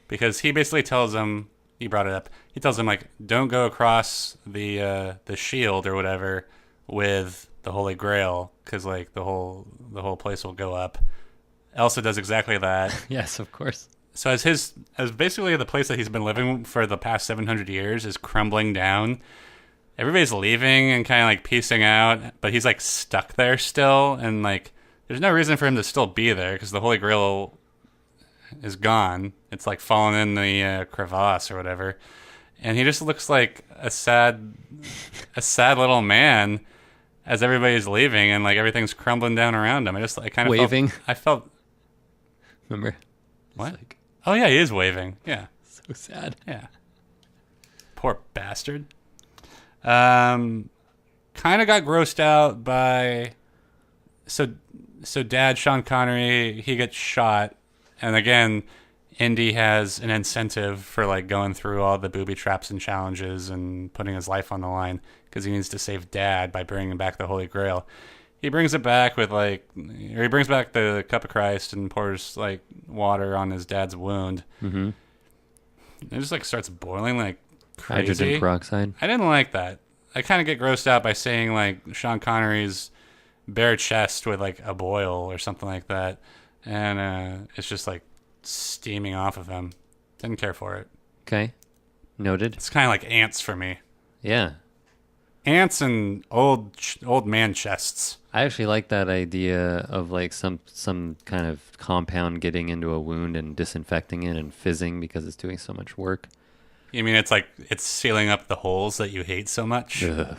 because he basically tells him. He brought it up. He tells him like, don't go across the shield or whatever with the Holy Grail because like the whole place will go up. Elsa does exactly that. Yes, of course. So as basically the place that he's been living for the past 700 years is crumbling down, everybody's leaving and kind of like piecing out, but he's like stuck there still, and like there's no reason for him to still be there because the Holy Grail is gone. It's like fallen in the crevasse or whatever, and he just looks like a sad little man as everybody's leaving and like everything's crumbling down around him. I kind of waving. I felt. Remember? What? Like, oh yeah, he is waving. Yeah. So sad. Yeah. Poor bastard. Kind of got grossed out by. So Dad Sean Connery, he gets shot, and again, Indy has an incentive for like going through all the booby traps and challenges and putting his life on the line because he needs to save Dad by bringing back the Holy Grail. He brings it back with he brings back the cup of Christ and pours like water on his dad's wound. Mm-hmm. It just like starts boiling like crazy. Hydrogen peroxide. I didn't like that. I kind of get grossed out by seeing like Sean Connery's bare chest with like a boil or something like that, and it's just like steaming off of him. Didn't care for it. Okay. Noted. It's kind of like ants for me. Yeah. Ants and old man chests. I actually like that idea of like some kind of compound getting into a wound and disinfecting it and fizzing because it's doing so much work. You mean it's like it's sealing up the holes that you hate so much? Ugh.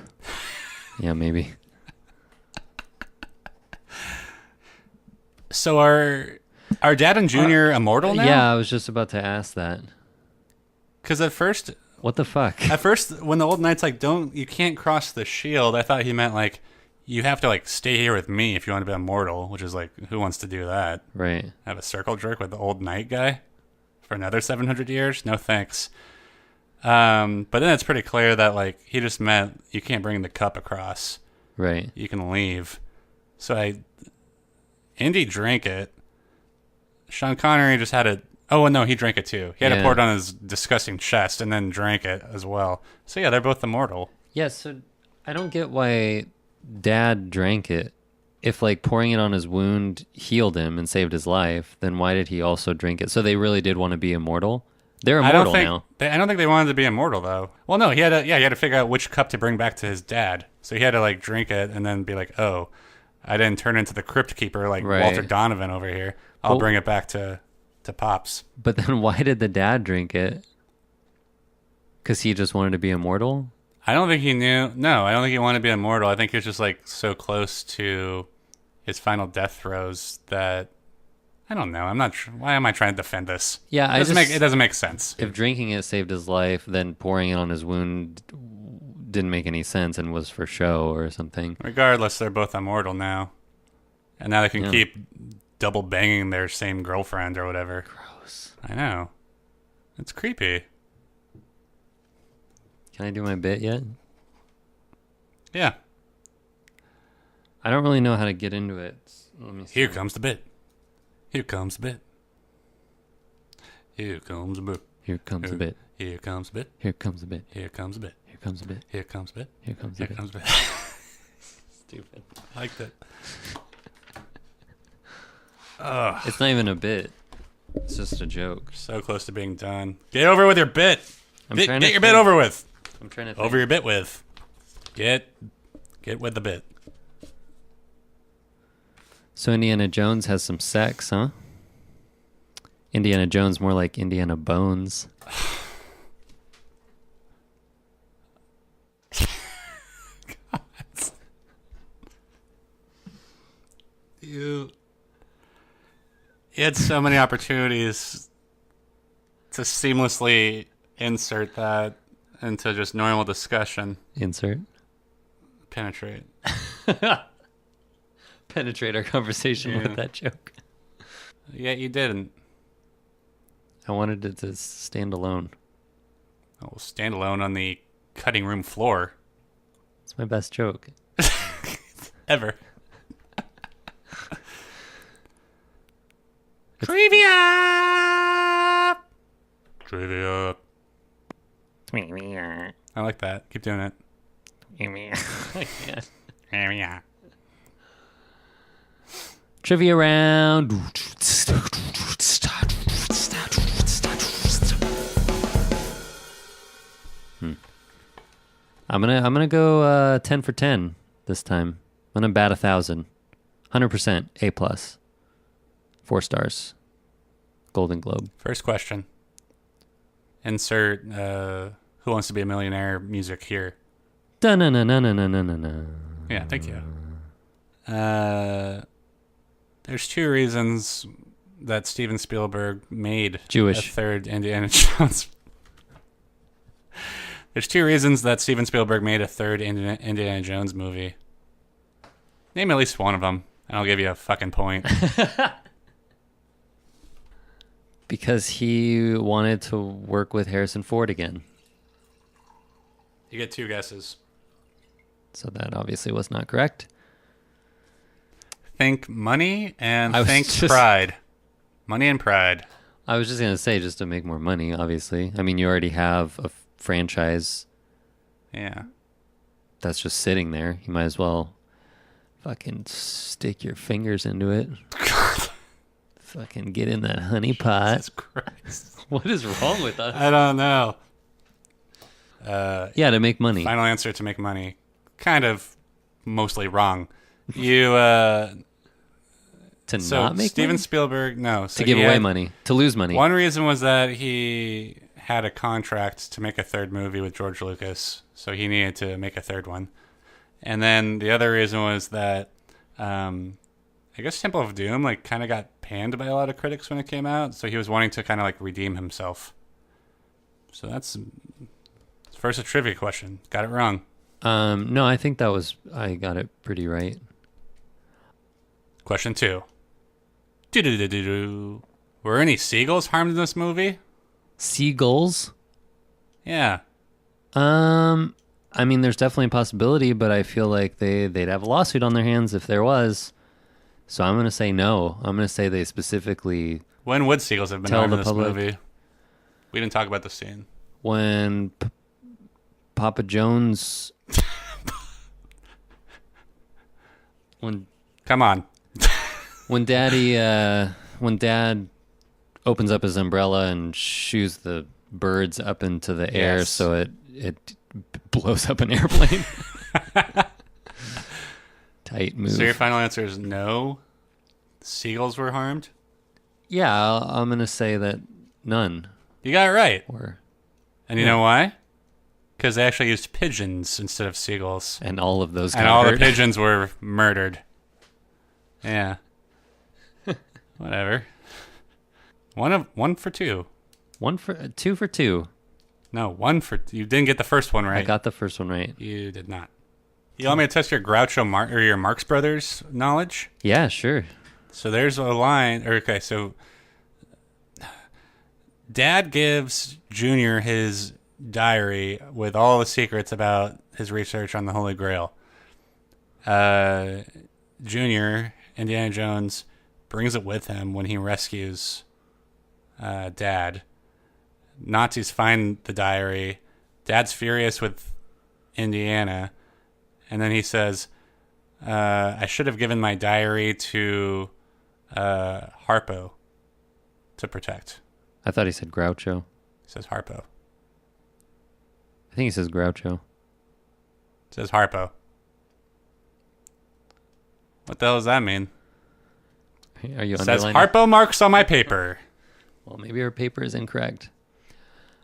Yeah, maybe. So are Dad and Junior immortal now? Yeah, I was just about to ask that. Because at first, what the fuck? At first, when the old knight's like, you can't cross the shield, I thought he meant like, you have to like stay here with me if you want to be immortal, which is like, who wants to do that? Right. Have a circle jerk with the old knight guy for another 700 years? No thanks. But then it's pretty clear that like, he just meant you can't bring the cup across. Right. You can leave. So Indy drank it. Sean Connery just had it. Oh, no, he drank it too. He had it poured on his disgusting chest and then drank it as well. So yeah, they're both immortal. Yeah, so I don't get why Dad drank it. If like pouring it on his wound healed him and saved his life, then why did he also drink it? So they really did want to be immortal? They're immortal now. I don't think they wanted to be immortal though. Well, no, he had to figure out which cup to bring back to his dad. So he had to like drink it and then be like, oh, I didn't turn into the crypt keeper like Walter Donovan over here. I'll bring it back to Pops. But then why did the dad drink it? Because he just wanted to be immortal? I don't think he knew. No, I don't think he wanted to be immortal. I think he was just like so close to his final death throes that I don't know. I'm not sure. Why am I trying to defend this? Yeah, it doesn't make sense. If drinking it saved his life, then pouring it on his wound didn't make any sense and was for show or something. Regardless, they're both immortal now, and now they can keep double banging their same girlfriend or whatever. Gross. I know. It's creepy. Can I do my bit yet? Yeah. I don't really know how to get into it. Let me see. Here comes the bit. Here comes the bit. Here comes the bit. Here comes the bit. Here comes the bit. Here comes the bit. Here comes the bit. Here comes the bit. Here comes the bit. Here comes the Here bit. comes the bit. Stupid. I liked it. It's not even a bit. It's just a joke. So close to being done. Get over with your bit. Get your bit over with. I'm trying to think. Over your bit with. Get with the bit. So Indiana Jones has some sex, huh? Indiana Jones more like Indiana Bones. You had so many opportunities to seamlessly insert that into just normal discussion. Insert. Penetrate. Penetrate our conversation with that joke. Yeah, you didn't. I wanted it to stand alone. Oh, stand alone on the cutting room floor. It's my best joke. Ever. Trivia! Trivia. I like that. Keep doing it. Trivia. Trivia round. I'm gonna go 10 for 10 this time. I'm gonna bat 1,000. 100% A plus. 4 stars. Golden Globe. First question. Insert Who Wants to Be a Millionaire music here. Da-na-na-na-na-na-na-na. Yeah, thank you. There's 2 reasons that Steven Spielberg made Jewish. a third Indiana Jones. There's 2 reasons that Steven Spielberg made a third Indiana Jones movie. Name at least one of them, and I'll give you a fucking point. Because he wanted to work with Harrison Ford again. You get 2 guesses. So that obviously was not correct. Think money and think just- pride. Money and pride. I was just going to say, just to make more money, obviously. I mean, you already have a franchise Yeah. that's just sitting there. You might as well fucking stick your fingers into it. Fucking get in that honey pot. Jesus Christ. What is wrong with us? I don't know. Yeah, to make money. Final answer to make money. Kind of mostly wrong. You, To so not make Steven money? Spielberg, no. So To give he away had- money. To lose money. One reason was that he had a contract to make a third movie with George Lucas, so he needed to make a third one. And then the other reason was that I guess Temple of Doom like kind of got panned by a lot of critics when it came out, so he was wanting to kind of like redeem himself. So that's first a trivia question. Got it wrong. No, I think I got it pretty right. Question 2. Do-do-do-do-do. Were any seagulls harmed in this movie? Seagulls? Yeah. I mean, there's definitely a possibility, but I feel like they'd have a lawsuit on their hands if there was. So I'm going to say no. I'm going to say they specifically, When would seagulls have been Tell harmed the in this public. movie? We didn't talk about the scene. when Papa Jones, when Come on. when Dad opens up his umbrella and shoots the birds up into the air, Yes. so it blows up an airplane. Tight move. So your final answer is no? Seagulls were harmed? Yeah, I'm gonna say that none You got it right. were, And you know why? Because they actually used pigeons instead of seagulls. and all of those. And got all hurt. the pigeons were murdered. Yeah. Whatever. One for 2. 2 for 2. No, 1 for... You didn't get the first one right. I got the first one right. You did not. You want me to test your or your Marx Brothers knowledge? Yeah, sure. So there's a line... Okay, so... Dad gives Junior his diary with all the secrets about his research on the Holy Grail. Junior, Indiana Jones, brings it with him when he rescues Dad. Nazis find the diary. Dad's furious with Indiana. And then he says, I should have given my diary to Harpo to protect. I thought he said Groucho. He says Harpo. I think he says Groucho. It says Harpo. What the hell does that mean? Are you It says underlining? Harpo marks on my paper. Well, maybe our paper is incorrect.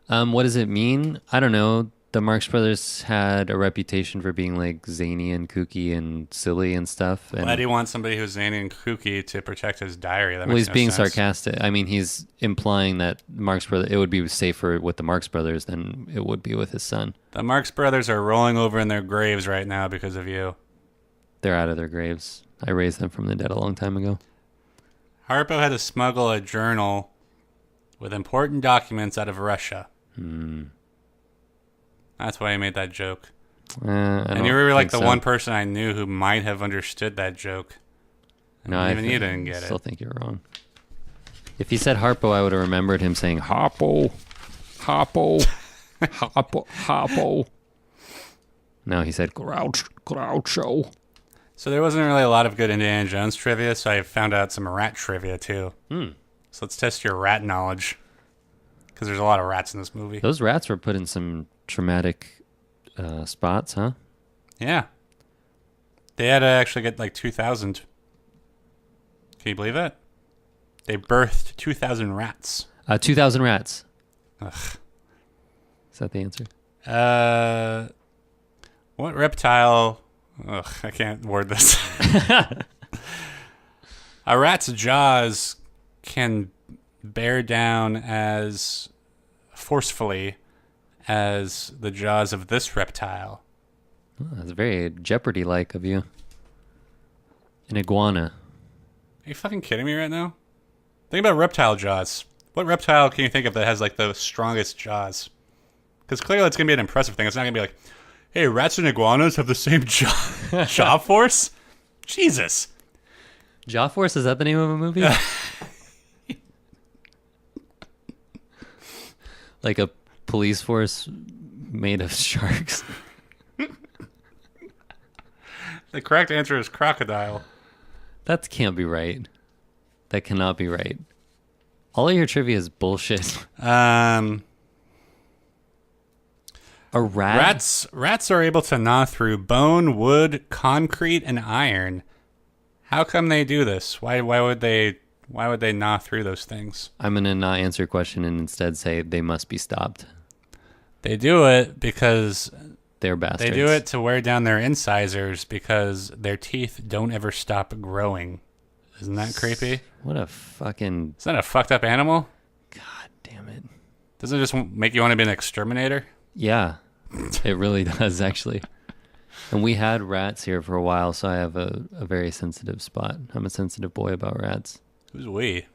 What does it mean? I don't know. The Marx Brothers had a reputation for being like zany and kooky and silly and stuff. And Why do you want somebody who's zany and kooky to protect his diary? That well, makes he's no being sense. sarcastic. I mean, he's implying that Marx Brothers, it would be safer with the Marx Brothers than it would be with his son. The Marx Brothers are rolling over in their graves right now because of you. They're out of their graves. I raised them from the dead a long time ago. Harpo had to smuggle a journal with important documents out of Russia. That's why he made that joke. And you were like the one person I knew who might have understood that joke. No, Even you didn't get still it. think you're wrong. If he said Harpo, I would have remembered him saying Harpo, Harpo, Harpo, Harpo. No, he said Groucho. So there wasn't really a lot of good Indiana Jones trivia, so I found out some rat trivia too. So let's test your rat knowledge. Because there's a lot of rats in this movie. Those rats were put in some traumatic Spots, huh? Yeah. They had to actually get like 2,000. Can you believe that? They birthed 2,000 rats. 2,000 rats. Ugh. Is that the answer? What reptile... Ugh, I can't word this. A rat's jaws can bear down as forcefully as the jaws of this reptile. Oh, that's very Jeopardy-like of you. An iguana. Are you fucking kidding me right now? Think about reptile jaws. What reptile can you think of that has like the strongest jaws? Because clearly it's going to be an impressive thing. It's not going to be like, hey, rats and iguanas have the same jaw force? Jesus. Jaw Force, is that the name of a movie? Like a police force made of sharks? The correct answer is crocodile. That can't be right. That cannot be right. All of your trivia is bullshit. A rat? Rats are able to gnaw through bone, wood, concrete, and iron. How come they do this? Why would they gnaw through those things? I'm gonna not answer your question and instead say they must be stopped. They do it because They're bastards. they do it to wear down their incisors because their teeth don't ever stop growing. Isn't that creepy? What a fucking... Is that a fucked up animal? God damn it. Doesn't it just make you want to be an exterminator? Yeah, it really does, actually. And we had rats here for a while, so I have a very sensitive spot. I'm a sensitive boy about rats. Who's we?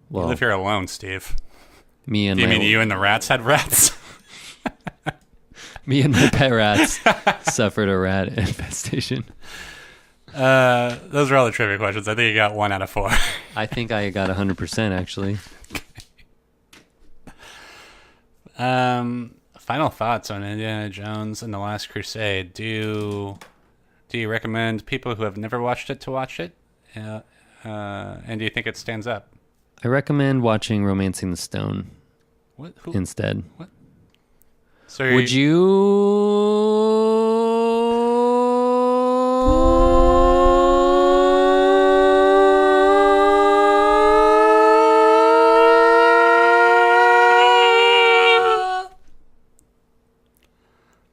Well, You live here alone, Steve. me and Do you my mean you and the rats had rats? me and my pet rats suffered a rat infestation. Those are all the trivia questions. I think you got 1 out of 4. I think I got 100% actually. Final thoughts on Indiana Jones and the Last Crusade. Do you recommend people who have never watched it to watch it? And do you think it stands up? I recommend watching Romancing the Stone What? Who? instead. What? So Would you...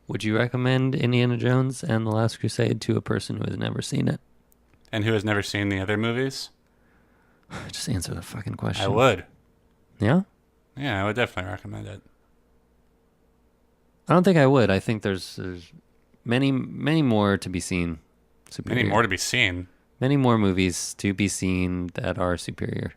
Would you recommend Indiana Jones and the Last Crusade to a person who has never seen it? And who has never seen the other movies? Just answer the fucking question. I would. Yeah? Yeah, I would definitely recommend it. I don't think I would. I think there's many more to be seen. Superior. Many more to be seen. Many more movies to be seen that are superior.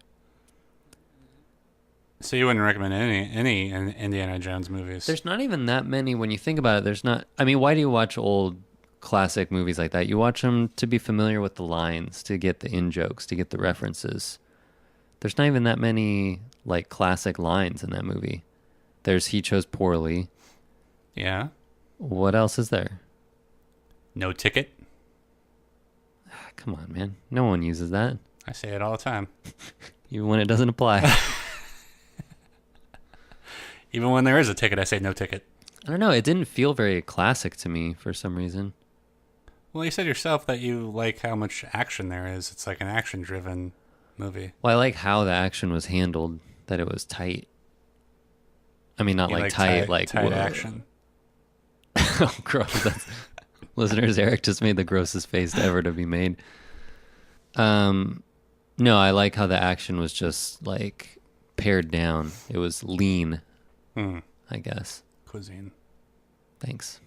So you wouldn't recommend any Indiana Jones movies? There's not even that many when you think about it. There's not... I mean, why do you watch old classic movies like that? You watch them to be familiar with the lines, to get the in-jokes, to get the references. There's not even that many, like, classic lines in that movie. There's He Chose Poorly. Yeah. What else is there? No ticket. Come on, man. No one uses that. I say it all the time. Even when it doesn't apply. Even when there is a ticket, I say no ticket. I don't know. It didn't feel very classic to me for some reason. Well, you said yourself that you like how much action there is. It's like an action-driven movie. Well, I like how the action was handled, that it was tight. I mean, not You like tight, like... tight whoa. action. Oh, gross. Listeners, Eric just made the grossest face ever to be made. No, I like how the action was just, like, pared down. It was lean, I guess. Cuisine. Thanks.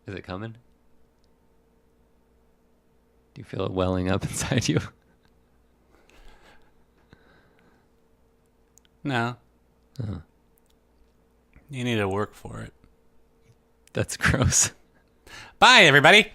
Is it coming? Do you feel it welling up inside you? No. You need to work for it. That's gross. Bye, everybody.